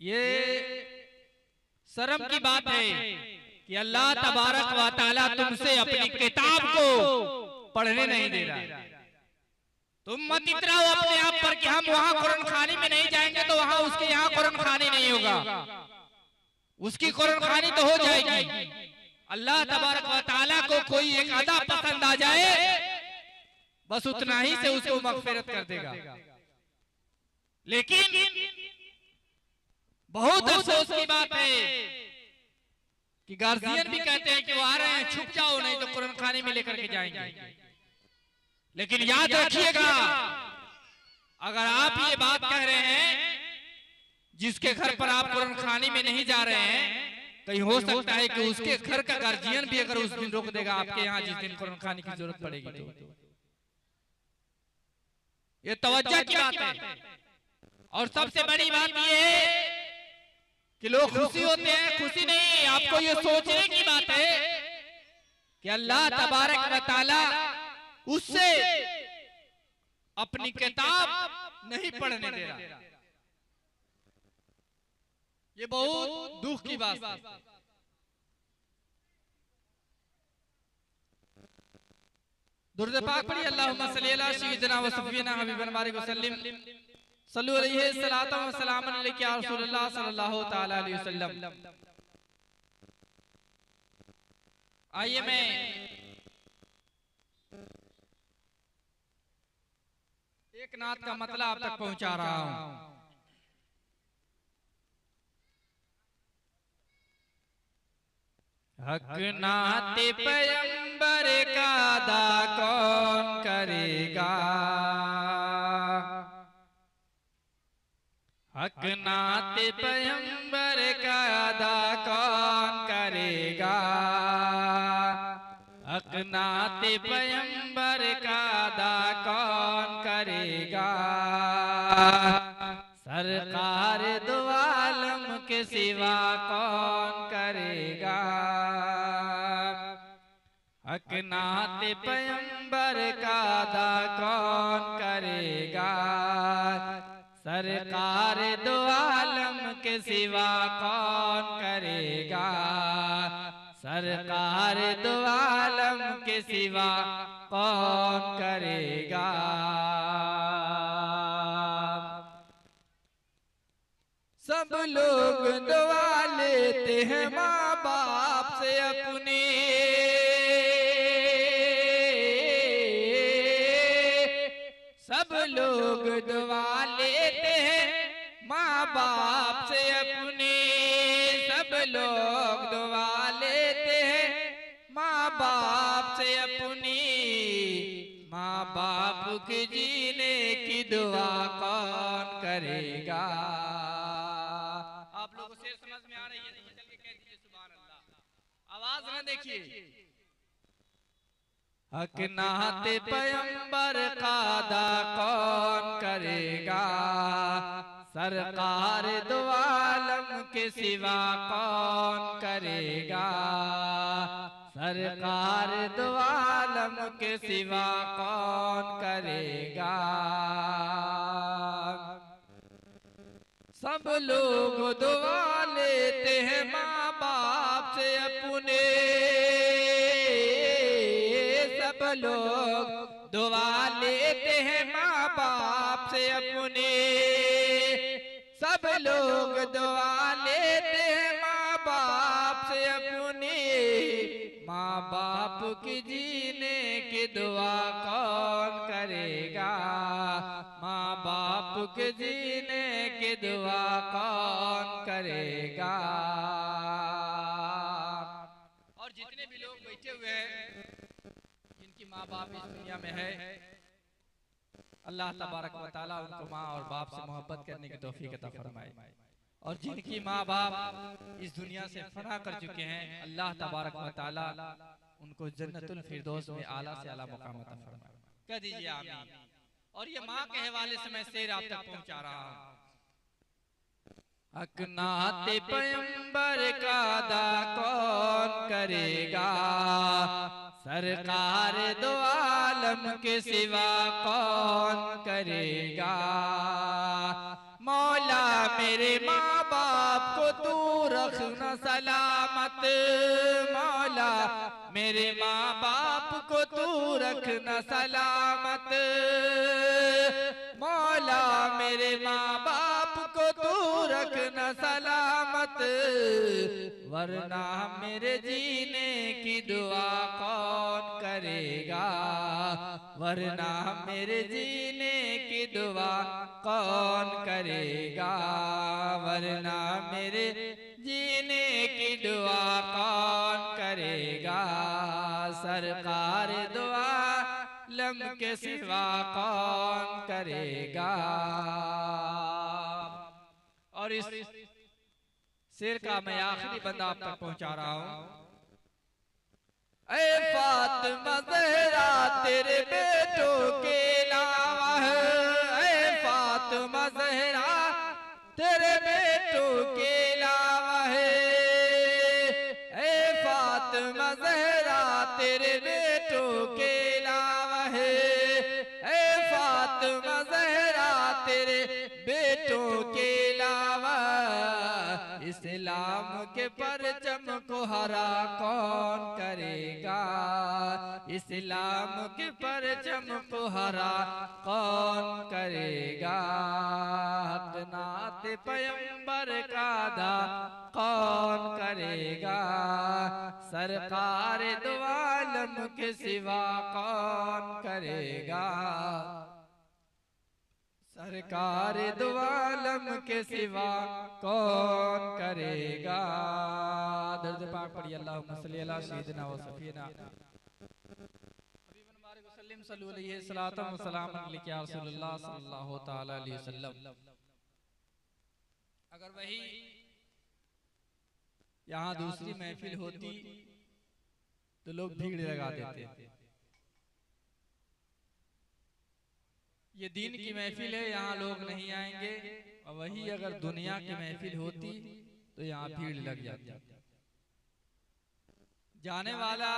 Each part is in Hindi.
ये शर्म की बात है कि अल्लाह तबारक व तआला तुमसे अपनी किताब को पढ़ने नहीं दे रहा। तुम मत इतराओ अपने आप पर कि हम वहां कुरान खानी में नहीं जाएंगे तो वहां उसके यहाँ कुरान खानी नहीं होगा। उसकी कुरान खानी तो हो जाएगी। अल्लाह तबारक व तआला को कोई एक अदा पसंद आ जाए बस उतना ही से उसको मगफिरत कर देगा। लेकिन बहुत अफसोस की बात है कि गार्जियन भी कहते हैं कि वो आ रहे हैं, छुप जाओ नहीं तो कुरान खाने में लेकर के जाएंगे। लेकिन याद रखिएगा, अगर आप ये बात कह रहे हैं जिसके घर पर आप कुरान खाने में नहीं जा रहे हैं, कहीं हो सकता है कि उसके घर का गार्जियन भी अगर उस दिन रोक देगा आपके यहाँ जिस दिन कुरान खाने की जरूरत पड़ेगी तो ये तवज्जो की बात है। और सबसे बड़ी बात ये है कि लोग खुशी होते हैं, खुशी नहीं, आपको ये सोचने की बात है कि अल्लाह तबारक व तआला उससे अपनी किताब नहीं पढ़ने दे रहा। ये बहुत दुख की बात है। दुरूद पाक पढ़िए, अल्लाहुम्मा सल्ली अला सय्यिदिना व सफ़ीना हबीबना बारिक वसल्लिम सल्लु अलैहि सलातो व सलाम अलैका या रसूलल्लाह सल्लल्लाहु तआला अलैहि वसल्लम। आइए मैं एक नात का मतलब आप तक पहुंचा रहा हूं। हक नाते पैगंबर का अदा कौन करेगा, हक नाते पैगंबर का अदा कौन करेगा, हक नाते पैगंबर का अदा कौन करेगा, सरकार दो आलम के सिवा कौन करेगा, हक नाते पैगंबर का अदा कौन करेगा, सरकार दो आलम के सिवा कौन करेगा, सरकार दो आलम के सिवा कौन करेगा। सब लोग दुआ लेते हैं माँ बाप से अपने, सब लोग दुआ लेते हैं माँ बाप से अपने, सब लोग दुआ लेते हैं माँ बाप से अपनी, माँ बाप के जीने की दुआ कौन करेगा। आप लोगों से समझ में आ रही है तो चल के कह दीजिए सुभान अल्लाह, आवाज ना देखिए। हक नाते पैगंबर का अदा कौन करेगा, सरकार दो आलम के सिवा कौन करेगा, सरकार दो आलम के सिवा कौन करेगा। सब लोग दुआ लेते हैं माँ बाप से अपने, सब लोग दुआ लेते हैं माँ बाप से अपने, सब लोग दुआ लेते हैं माँ बाप से अपने, माँ बाप की जीने की दुआ कौन करेगा, माँ बाप के जीने की दुआ कौन करेगा। और जितने भी लोग बैठे हुए हैं जिनकी माँ बाप इस दुनिया में है, अल्लाह तबारक व तआला उनको माँ और बाप से मोहब्बत करने की तौफीक अता फरमाए। और जिनकी माँ बाप इस दुनिया से फना कर चुके हैं, अल्लाह तबारक व तआला उनको जन्नतुल फिरदौस में आला से आला मकाम अता फरमाए। कह दीजिए आमीन। और ये माँ के हवाले से मैं शेर आप तक पहुंचा रहा हूं। हक नाते पैगंबर का अदा कौन करेगा, सरकार दो आलम के सिवा कौन करेगा, मौला मेरे माँ बाप को तू रखना सलामत, मौला मेरे माँ बाप को तू रखना सलामत, मौला मेरे माँ बाप को तू रखना सलामत, वरना मेरे जीने की दुआ कौन करेगा, वरना मेरे जीने की दुआ कौन करेगा, वरना मेरे जीने की दुआ कौन करेगा, सरकार दुआ लम के सिवा कौन करेगा। और इस शेर का मैं आखिरी बंदा आप तक पहुंचा रहा हूं। ऐ फातिमा ज़हरा तेरे बेटों के अलावा है, ऐ फातिमा ज़हरा तेरे बेटों के अलावा है, ऐ फातिमा ज़हरा तेरे बेटों के अलावा है, ऐ फातिमा ज़हरा तेरे बेटों के अलावा, इस्लाम के परचम को हरा कौन करेगा, इस्लाम के परचम को हरा कौन करेगा, हक नात पैगंबर का अदा कौन करेगा, सरकार दो आलम के सिवा कौन करेगा, सरकार दो आलम के सिवा कौन करेगा। दर्द पाक पढ़िए अल्लाहुम्मा सल्ली अला सय्यिदिना व सफीना हबीबना बारिक वसल्लम सल्लल्लाहु अलैहि सलातम व सलाम अलैका रसूलुल्लाह सल्लल्लाहु तआला अलैहि वसल्लम। अगर वही यहाँ दूसरी महफिल होती तो लोग भीड़ लगा देते। ये दीन की महफिल है, यहाँ लोग नहीं आएंगे, और वही अगर दुनिया की महफिल होती तो यहाँ भीड़ लग जाती। जाने वाला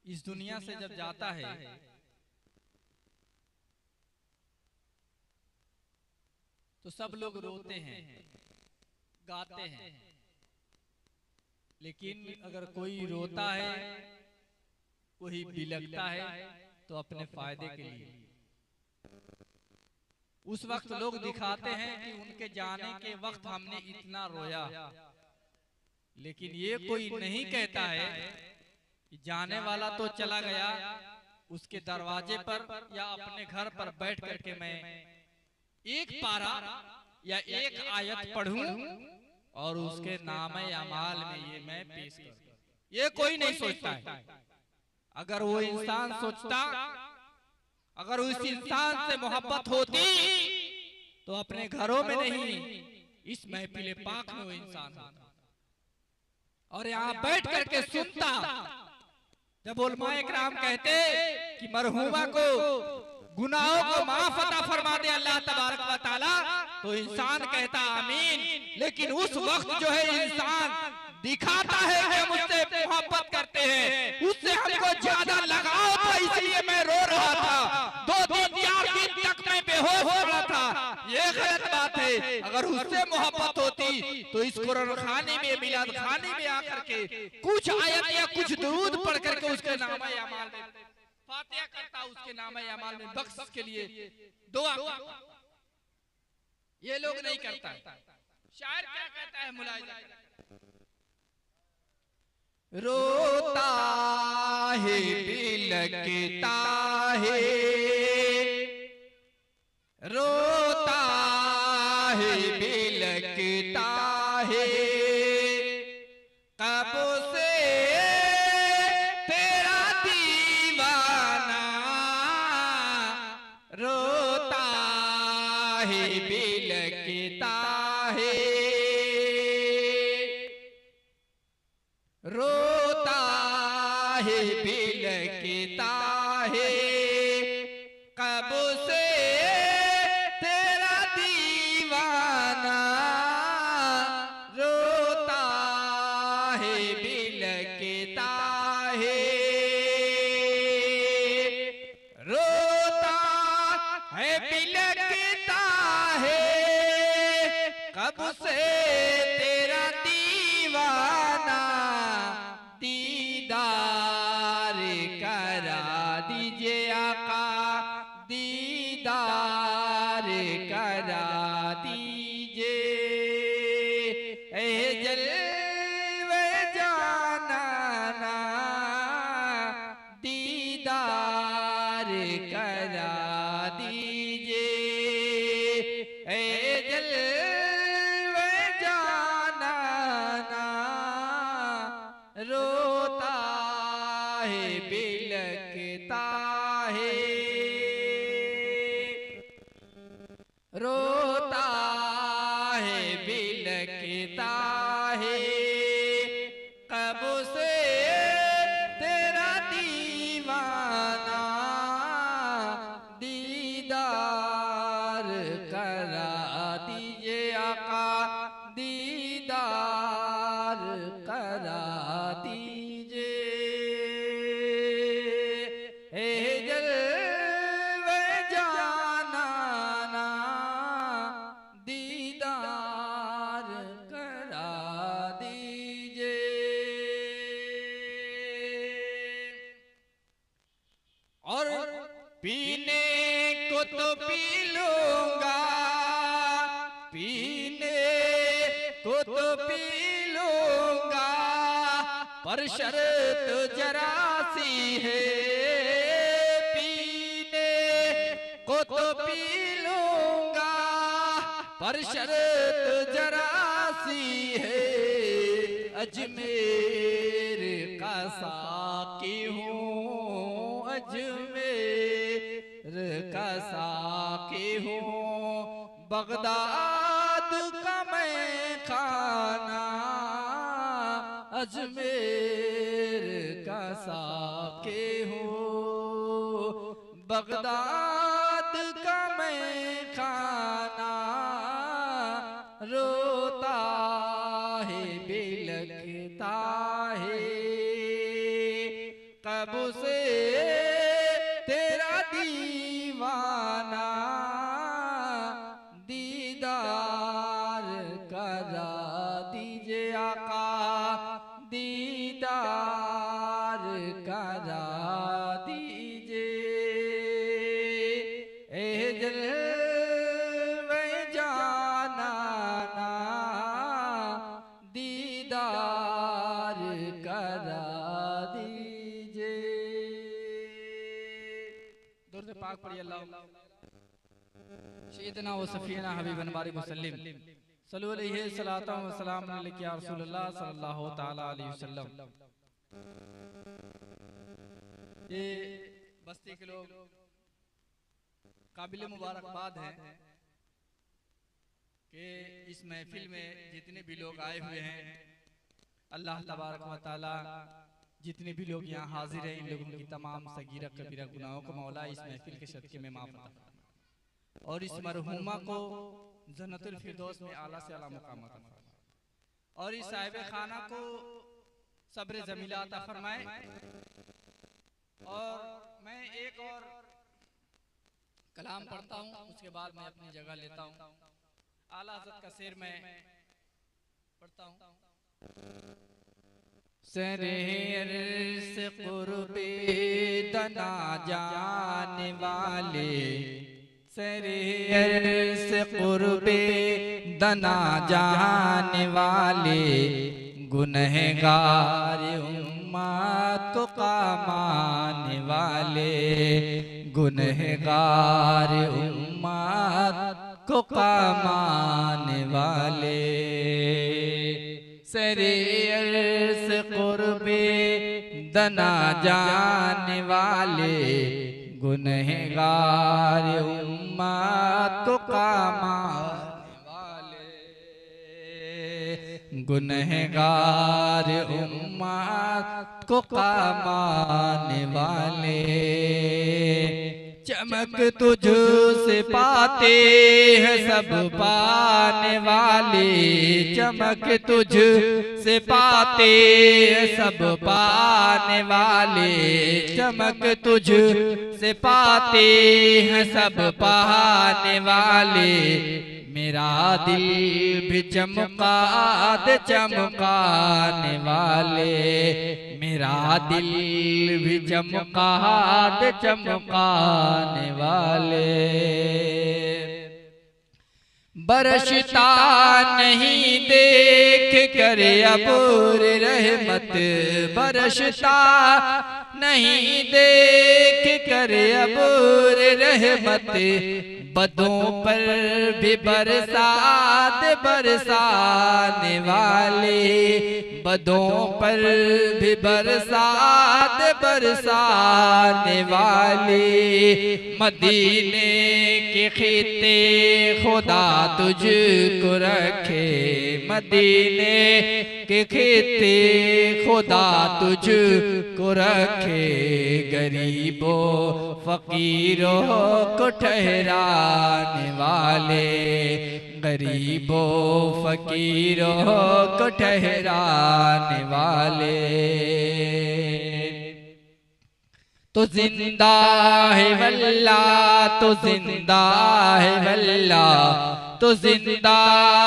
इस दुनिया से जब जाता है तो सब लोग रोते हैं, गाते हैं, लेकिन अगर कोई रोता है, कोई बिलखता है तो अपने फायदे के लिए। उस वक्त लोग दिखाते हैं कि उनके जाने के वक्त हमने इतना रोया, लेकिन ये कोई नहीं कहता है कि जाने वाला तो चला गया, उसके दरवाजे पर या अपने घर पर बैठ करके मैं एक पारा या एक आयत पढ़ूं और उसके नामे अमाल में ये मैं पेश करूं। ये कोई नहीं सोचता है। अगर वो इंसान सोचता, अगर उस इंसान से मोहब्बत होती तो अपने घरों में नहीं, इस महफिल पाक में वो इंसान होता और यहाँ बैठ करके सुनता। जब उलमाए किराम कहते कि मरहुमा को गुनाहों को माफ अता फरमा दे अल्लाह तबारक व तआला, तो इंसान कहता आमीन। लेकिन उस वक्त जो है इंसान दिखाता है कि हम उससे मोहब्बत करते हैं, उससे हमको ज्यादा लगाव था, इसलिए मैं रो रहा था, 2-3-4 दिन तक मैं बेहोश हो रहा था। ये गलत बात है। अगर उससे मोहब्बत होती तो इस कुरान खाने में, मिलाद खाने में आकर के कुछ आयत या कुछ दुरूद पढ़ करके उसके नामे अमाल में फातिहा करता, उसके नामे अमाल में बख्शिश के लिए दुआ करता। ये लोग नहीं करता। शायर क्या कहता है, मुलाहिजा रोता है बिलखता है, रोता है बिलखता है, कब से तेरा दीवाना, रोता है बिलखता है, रोता है बिलखता है, कब से तेरा दीवाना, रोता है बिलखता है, रोता है बिलखता है, से तेरा दीवाना दीदार करा दीजिए आका, दीदार करा दीजिए। ए जलवे जाना दीदार करा दीजिए। ए जलवे जाना रोता है बिलकता है, रोता है बिलकता है। कब से तेरा दीवाना दीदार करा दीजिए आका, दीदार करा दीजिए। ए जलवे जाना दीदार करा दीजिए। और पीने को तो पी लूंगा, पीने को तो पी लूंगा, पर शर्त जरा सी है। पीने को तो पी लूंगा, पर शर्त जरा सी है। अजमेर का साकी हूँ, अजमेर का साकी हूँ, बगदाद का मैं खाना। अजमेर का साकी हूँ, बगदाद का मैं खाना। रोता है बिलकता है, कब से तेरा दीवाना दीदार करा दीजिए आका, दीदार करा दीजिए। ए जलवे जाना दीदार करा दीजिए। दुरूद पाक पढ़िए अल्लाह सैयदना व सफीना हबीबन बारिक वसल्लम सल्लल्लाहु अलैहि सलातो व सलाम अलैहि या रसूलुल्लाह सल्लल्लाहु तआला अलैहि वसल्लम। ये बस्ती के लोग काबिल मुबारकबाद हैं कि इस महफिल में जितने भी लोग आए हुए हैं, अल्लाह तबारक व तआला जितने भी लोग यहाँ हाजिर हैं, इन लोगों की तमाम सगीरा कबीरा गुनाहों को मौला इस महफिल के सदके में माफ फरमा और इस मरहूमा को जन्नतुल फिरदौस में आला से आला मुकाम अता फरमाए और इस साहिब खाना को सब्र जमीला अता फरमाए। और मैं एक और कलाम पढ़ता हूँ, उसके बाद मैं अपनी जगह लेता हूँ। आला हज़रत का शेर मैं पढ़ता हूँ। सरे अर्ज़ क़ुर्बे दना जाने वाले, सरे अर्ज़ क़ुर्बे दना जाने वाले, गुनहगार उम्मत को कामाने वाले, गुनहगार उम्मत को कामाने वाले। सरे अर्ज़ क़ुर्बे दना जाने वाले, गुनहगार उम्मत को कामाने वाले, गुनहगार उम्मत को कामाने वाले। चमक तुझ से पाते हैं सब पाने वाले, चमक तुझ से पाते हैं सब पाने वाले, चमक तुझ से पाते हैं सब पाने वाले। मेरा दिल भी चमका दे चमकाने वाले, मेरा दिल भी चमका दे चमकाने वाले। बरसता नहीं देख कर अबूर रहमत, बरसता नहीं देख कर अबूर रहमत, बदों पर भी बरसात बरसाने वाले, बदों पर भी बरसात बरसाने वाले। मदीने के खिते खुदा तुझको रखे, मदीने के खिते खुदा तुझको रखे, गरीबों फकीरों को ठहराने वाले, गरीबों फकीरों को ठहराने वाले। तो जिंदा है वल्लाह, तो जिंदा है वल्लाह, तो जिंदा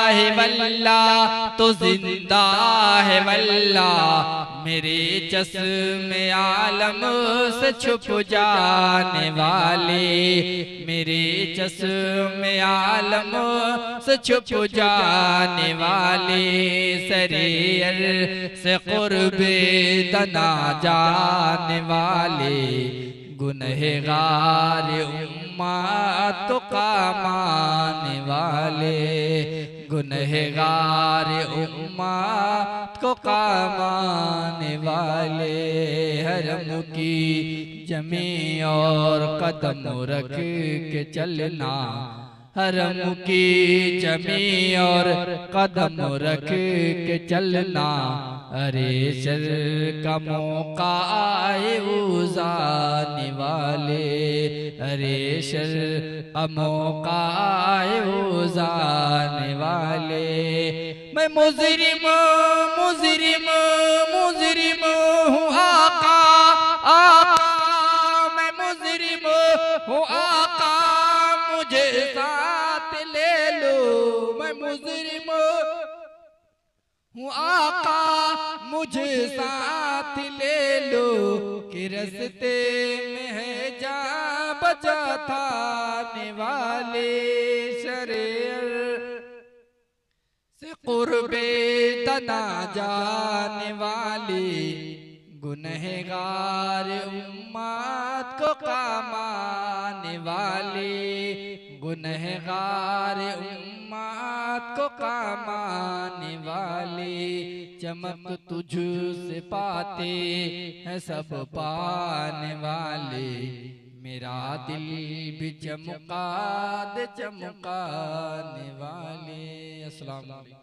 है वल्लाह, तो जिंदा है वल्लाह, मेरे चश्मे आलम से छुप जाने वाले, मेरे चश्मे आलम से छुप जाने वाले। सरेयर से कुर्बे दना जाने वाले, गुनहगार उम्मत का माने वाले, गुनहगार उम्मत को कामाने वाले। हरम की जमी और कदम रख के चलना, हरम की जमी और कदम रख के चलना, अरे शर का मौका आए उजाने वाले, अरे शर का मौका आए उजाने वाले। मैं मुजरिम मुजरिम मुजरिम हूँ आका, आका मैं मुजरिम हूँ आका, मुझे साथ ले लो। मैं मुजरिम हूँ आका, मुझे साथ ले लो, कि रस्ते में है जा बचा थाने वाले। शरीर से कुर्बे तना जाने वाले, गुनहगार उम्मत को कामाने वाले, गुनहगार उम्मत को कामाने वाले। चमक तुझ से पाते हैं सब पाने वाले, मेरा दिल भी चमका दे चमकाने वाले। अस्सलाम वालेकुम।